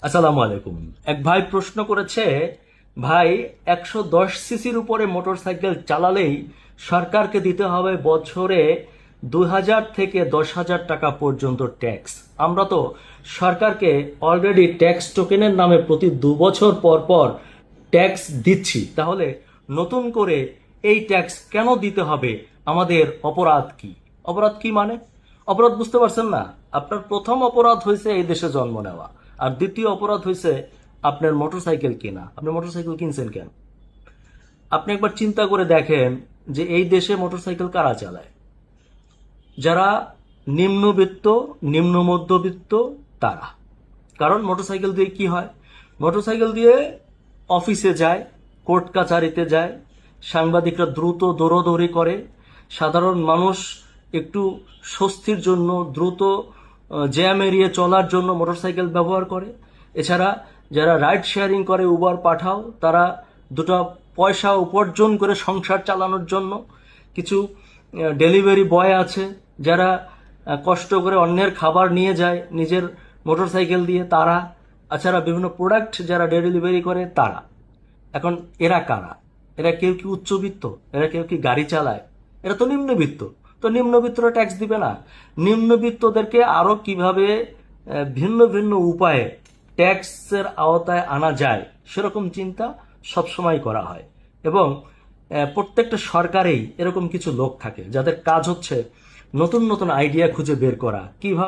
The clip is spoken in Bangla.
আসসালামু আলাইকুম। এক ভাই প্রশ্ন করেছে, ভাই 110 সিসির উপরে মোটরসাইকেল চালালেই সরকারকে দিতে হবে বছরে 2,000 থেকে 10,000 টাকা পর্যন্ত ট্যাক্স। আমরা তো সরকারকে অলরেডি ট্যাক্স টোকেনের নামে প্রতি 2 বছর পর পর ট্যাক্স দিচ্ছি, তাহলে নতুন করে এই ট্যাক্স কেন দিতে হবে? আমাদের অপরাধ কি? অপরাধ কি মানে? অপরাধ বুঝতে পারছেন না? আপনার প্রথম অপরাধ হয়েছে এই দেশে জন্ম নেওয়া, আর দ্বিতীয় অপরাধ হয়েছে আপনার মোটরসাইকেল কেনা। আপনি মোটরসাইকেল কিনছেন কেন? আপনি একবার চিন্তা করে দেখেন যে এই দেশে মোটরসাইকেল কারা চালায়? যারা নিম্নবিত্ত, নিম্ন মধ্যবিত্ত, তারা। কারণ মোটরসাইকেল দিয়ে কি হয়? মোটরসাইকেল দিয়ে অফিসে যায়, কোর্ট কাছারিতে যায়, সাংবাদিকরা দ্রুত দৌড়দৌড়ি করে, সাধারণ মানুষ একটু স্বস্তির জন্য দ্রুত জ্যাম এড়িয়ে চলার জন্য মোটরসাইকেল ব্যবহার করে। এছাড়া যারা রাইড শেয়ারিং করে, উবার পাঠাও, তারা দুটো পয়সা উপার্জন করে সংসার চালানোর জন্য। কিছু ডেলিভারি বয় আছে যারা কষ্ট করে অন্যের খাবার নিয়ে যায় নিজের মোটরসাইকেল দিয়ে, তারা। এছাড়া বিভিন্ন প্রোডাক্ট যারা ডেলিভারি করে, তারা। এখন এরা কারা? এরা কেউ কি উচ্চবিত্ত? এরা কেউ কি গাড়ি চালায়? এরা তো নিম্নবিত্ত। তো নিম্নবিত্তরা ট্যাক্স দিবে না? নিম্নবিত্তদেরকে আরো কিভাবে ভিন্ন ভিন্ন উপায়ে ট্যাক্সের আওতায় আনা যায় সেরকম চিন্তা সবসময় করা হয়। এবং প্রত্যেকটা সরকারেই এরকম কিছু লোক থাকে যাদের কাজ হচ্ছে নতুন নতুন আইডিয়া খুঁজে বের করা, কিভাবে